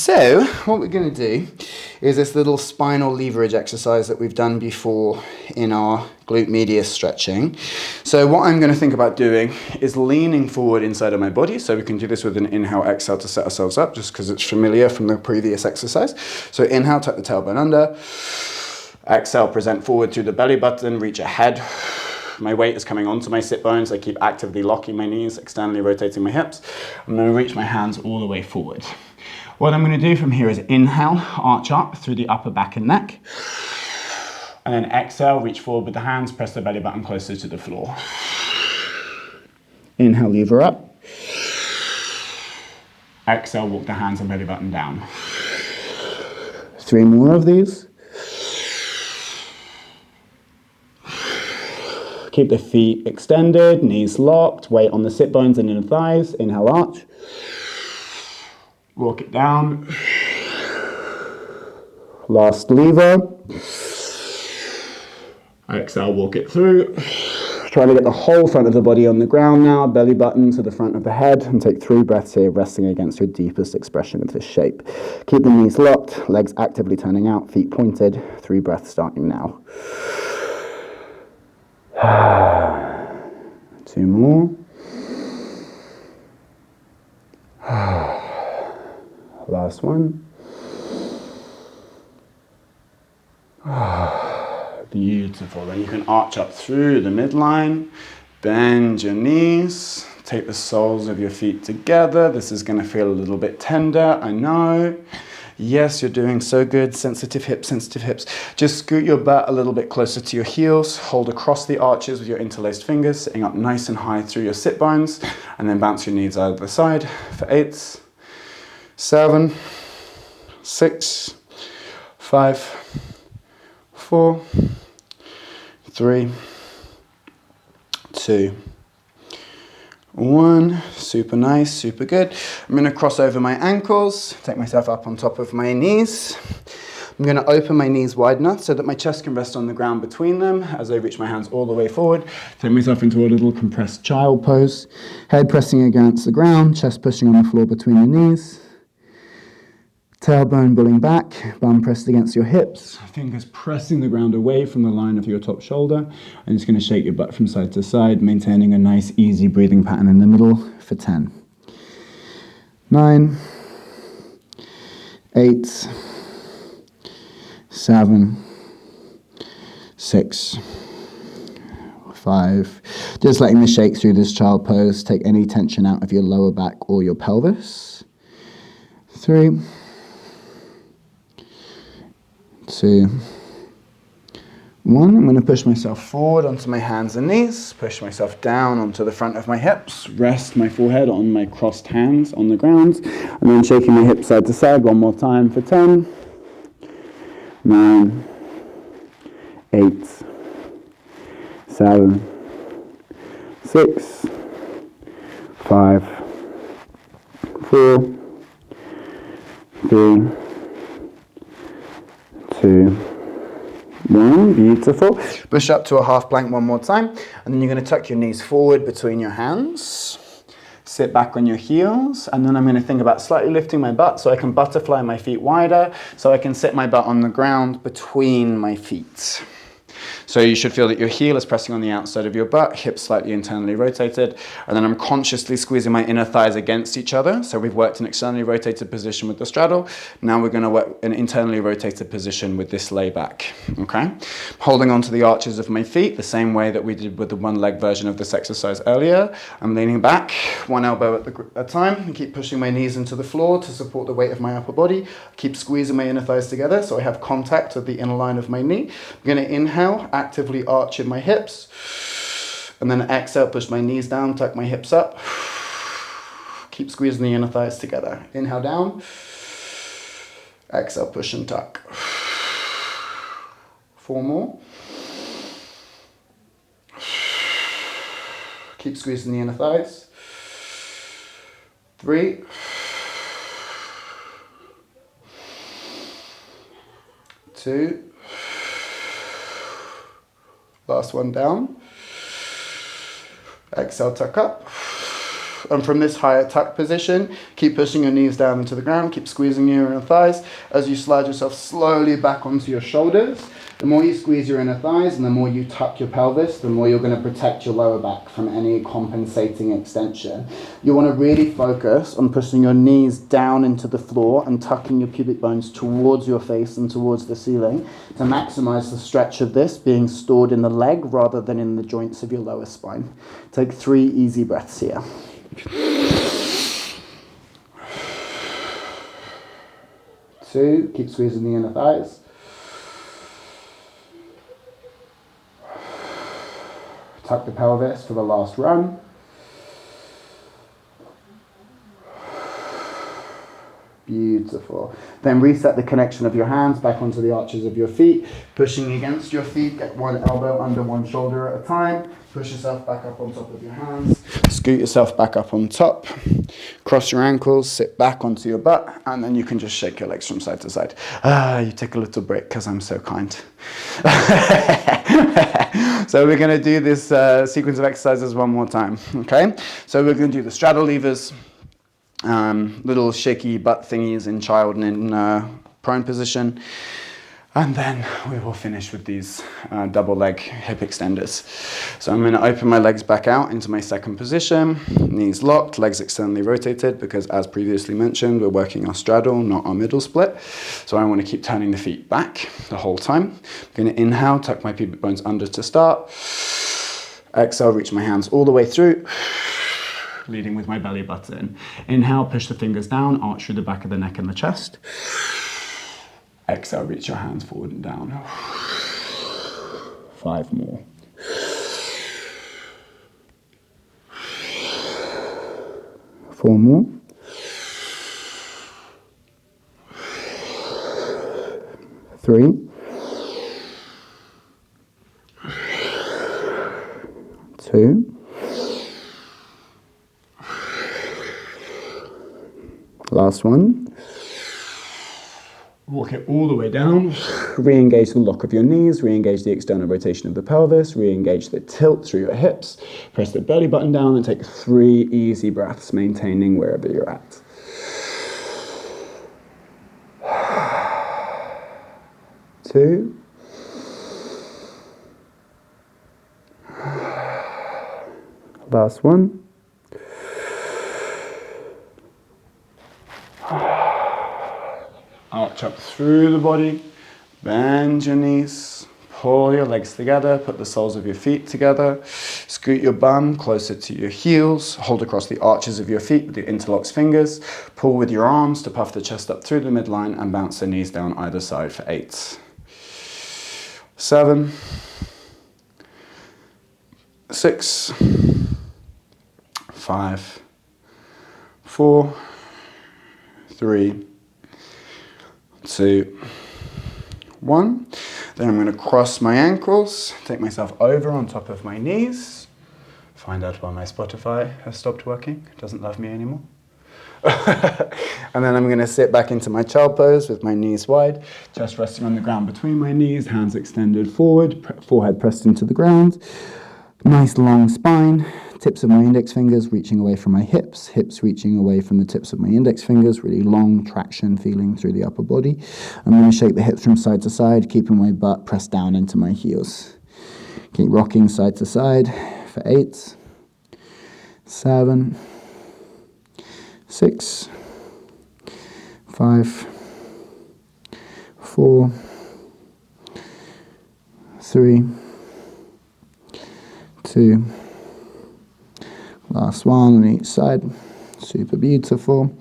So what we're going to do is this little spinal leverage exercise that we've done before in our glute medius stretching. So what I'm going to think about doing is leaning forward inside of my body. So we can do this with an inhale, exhale to set ourselves up, just because it's familiar from the previous exercise. So inhale, tuck the tailbone under. Exhale, present forward through the belly button, reach ahead. My weight is coming onto my sit bones. I keep actively locking my knees, externally rotating my hips. I'm going to reach my hands all the way forward. What I'm going to do from here is inhale, arch up through the upper back and neck. And then exhale, reach forward with the hands, press the belly button closer to the floor. Inhale, lever up. Exhale, walk the hands and belly button down. 3 more of these. Keep the feet extended, knees locked, weight on the sit bones and inner thighs. Inhale, arch. Walk it down. Last lever. Exhale, walk it through. Try to get the whole front of the body on the ground now, belly button to the front of the head, and take 3 breaths here, resting against your deepest expression of this shape. Keep the knees locked, legs actively turning out, feet pointed. 3 breaths starting now. 2 more. Last one. Beautiful. Then you can arch up through the midline, bend your knees, take the soles of your feet together. This is going to feel a little bit tender, I know. Yes, you're doing so good. Sensitive hips, sensitive hips. Just scoot your butt a little bit closer to your heels. Hold across the arches with your interlaced fingers, sitting up nice and high through your sit bones, and then bounce your knees out of the side for 8, 7, 6, 5, 4, 3, 2, 1. Super nice, super good. I'm going to cross over my ankles, take myself up on top of my knees. I'm going to open my knees wide enough so that my chest can rest on the ground between them as I reach my hands all the way forward. Take myself into a little compressed child pose. Head pressing against the ground, chest pushing on the floor between the knees. Tailbone pulling back, bum pressed against your hips, fingers pressing the ground away from the line of your top shoulder. I'm just going to shake your butt from side to side, maintaining a nice, easy breathing pattern in the middle for 10. 9, 8, 7, 6, 5. Just letting the shake through this child pose. Take any tension out of your lower back or your pelvis. 3, 2, 1. I'm going to push myself forward onto my hands and knees, push myself down onto the front of my hips, rest my forehead on my crossed hands on the ground, and then shaking my hips side to side one more time for 10, 9, 8, 7, 6, 5, 4, 3, 2, 1. Beautiful. Push up to a half plank one more time, and then you're going to tuck your knees forward between your hands. Sit back on your heels, and then I'm going to think about slightly lifting my butt so I can butterfly my feet wider, so I can sit my butt on the ground between my feet. So you should feel that your heel is pressing on the outside of your butt, hips slightly internally rotated, and then I'm consciously squeezing my inner thighs against each other. So we've worked an externally rotated position with the straddle. Now we're going to work an internally rotated position with this lay back. Okay? Holding onto the arches of my feet, the same way that we did with the one leg version of this exercise earlier. I'm leaning back, one elbow at a time, and keep pushing my knees into the floor to support the weight of my upper body. Keep squeezing my inner thighs together so I have contact with the inner line of my knee. I'm going to inhale, actively arch in my hips, and then exhale, push my knees down, tuck my hips up, keep squeezing the inner thighs together. Inhale down, exhale, push and tuck. 4 more. Keep squeezing the inner thighs. 3, 2, last one down. Exhale, tuck up. And from this higher tuck position, keep pushing your knees down into the ground, keep squeezing your inner thighs as you slide yourself slowly back onto your shoulders. The more you squeeze your inner thighs and the more you tuck your pelvis, the more you're going to protect your lower back from any compensating extension. You want to really focus on pushing your knees down into the floor and tucking your pubic bones towards your face and towards the ceiling to maximize the stretch of this being stored in the leg rather than in the joints of your lower spine. Take 3 easy breaths here. 2, keep squeezing the inner thighs. Tuck the pelvis for the last run. Beautiful. Then reset the connection of your hands back onto the arches of your feet, pushing against your feet, get one elbow under one shoulder at a time, push yourself back up on top of your hands, scoot yourself back up on top, cross your ankles, sit back onto your butt, and then you can just shake your legs from side to side. You take a little break because I'm so kind. So we're going to do this sequence of exercises one more time, okay? So we're going to do the straddle levers, little shaky butt thingies in child and in prone position. And then we will finish with these double leg hip extenders. So I'm going to open my legs back out into my second position, knees locked, legs externally rotated, because as previously mentioned, we're working our straddle, not our middle split. So I want to keep turning the feet back the whole time. I'm going to inhale, tuck my pubic bones under to start. Exhale, reach my hands all the way through, leading with my belly button. Inhale, push the fingers down, arch through the back of the neck and the chest. Exhale, reach your hands forward and down. 5 more. 4 more. 3. 2. Last one. Walk it all the way down. Re-engage the lock of your knees, re-engage the external rotation of the pelvis, re-engage the tilt through your hips. Press the belly button down and take 3 easy breaths, maintaining wherever you're at. Two. Last one. Arch up through the body, bend your knees, pull your legs together, put the soles of your feet together, scoot your bum closer to your heels, hold across the arches of your feet with your interlocked fingers, pull with your arms to puff the chest up through the midline and bounce the knees down either side for 8, 7, 6, 5, 4, 3, 2, 1. Then I'm going to cross my ankles, take myself over on top of my knees. Find out why my Spotify has stopped working, doesn't love me anymore. And then I'm going to sit back into my child pose with my knees wide, just resting on the ground between my knees, hands extended forward, forehead pressed into the ground. Nice long spine, tips of my index fingers reaching away from my hips, hips reaching away from the tips of my index fingers, really long traction feeling through the upper body. I'm going to shake the hips from side to side, keeping my butt pressed down into my heels. Keep rocking side to side for 8, 7, 6, 5, 4, 3, 2, last one on each side. Super beautiful.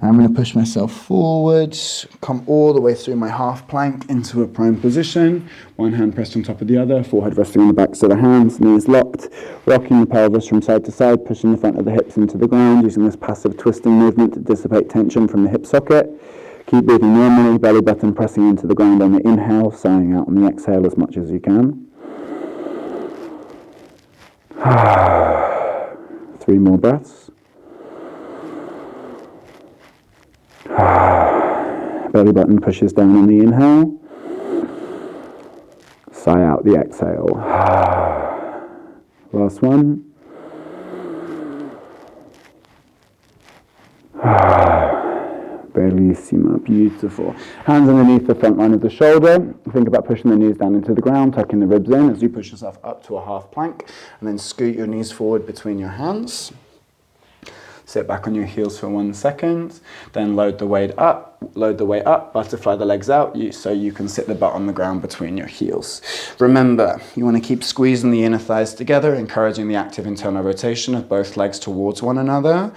I'm going to push myself forward, come all the way through my half plank into a prone position. One hand pressed on top of the other, forehead resting on the backs of the hands, knees locked, rocking the pelvis from side to side, pushing the front of the hips into the ground, using this passive twisting movement to dissipate tension from the hip socket. Keep breathing normally, belly button pressing into the ground on the inhale, sighing out on the exhale as much as you can. 3 more breaths. Belly button pushes down on the inhale. Sigh out the exhale. Last one. Bellissima, beautiful. Hands underneath the front line of the shoulder. Think about pushing the knees down into the ground, tucking the ribs in as you push yourself up to a half plank, and then scoot your knees forward between your hands. Sit back on your heels for 1 second, then load the weight up, butterfly the legs out so you can sit the butt on the ground between your heels. Remember, you want to keep squeezing the inner thighs together, encouraging the active internal rotation of both legs towards one another.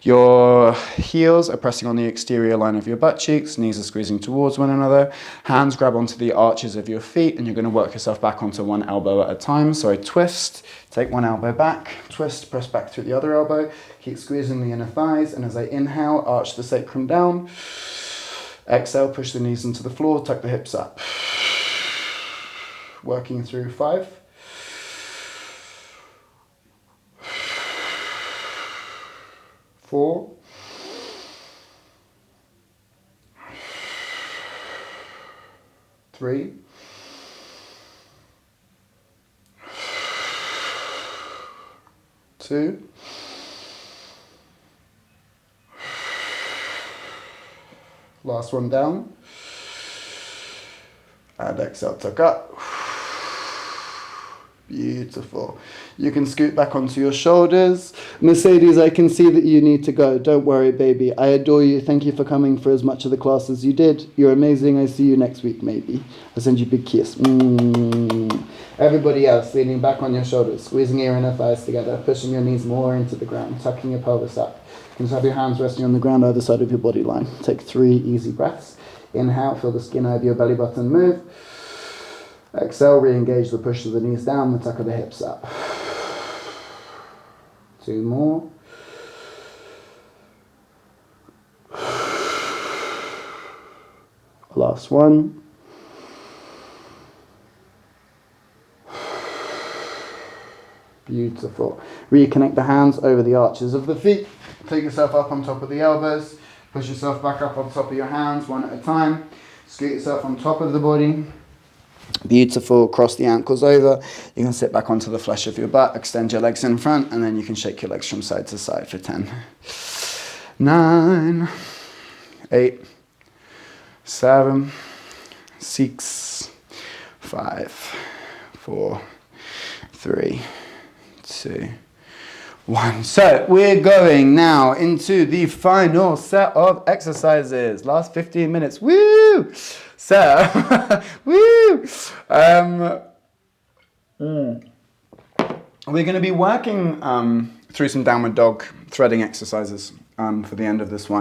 Your heels are pressing on the exterior line of your butt cheeks, knees are squeezing towards one another, hands grab onto the arches of your feet, and you're going to work yourself back onto one elbow at a time. So I twist, take one elbow back, twist, press back through the other elbow, keep squeezing the inner thighs, and as I inhale, arch the sacrum down. Exhale, push the knees into the floor, tuck the hips up. Working through 5. 4. 3. 2. Last one down. And exhale, tuck up. Beautiful. You can scoot back onto your shoulders. Mercedes, I can see that you need to go. Don't worry, baby. I adore you. Thank you for coming for as much of the class as you did. You're amazing. I see you next week, maybe. I'll send you a big kiss. Everybody else, leaning back on your shoulders, squeezing your inner thighs together, pushing your knees more into the ground, tucking your pelvis up. You can just have your hands resting on the ground either side of your body line. Take 3 easy breaths. Inhale, feel the skin over your belly button move. Exhale, re-engage the push of the knees down, the tuck of the hips up. 2 more. Last one. Beautiful. Reconnect the hands over the arches of the feet. Take yourself up on top of the elbows. Push yourself back up on top of your hands, one at a time. Scoot yourself on top of the body. Beautiful. Cross the ankles over. You can sit back onto the flesh of your butt, extend your legs in front, and then you can shake your legs from side to side for 10. 9, 8, 7, 6, 5, 4, 3, 2, 1. So we're going now into the final set of exercises. Last 15 minutes. Woo! So, woo! We're going to be working through some downward dog threading exercises for the end of this one.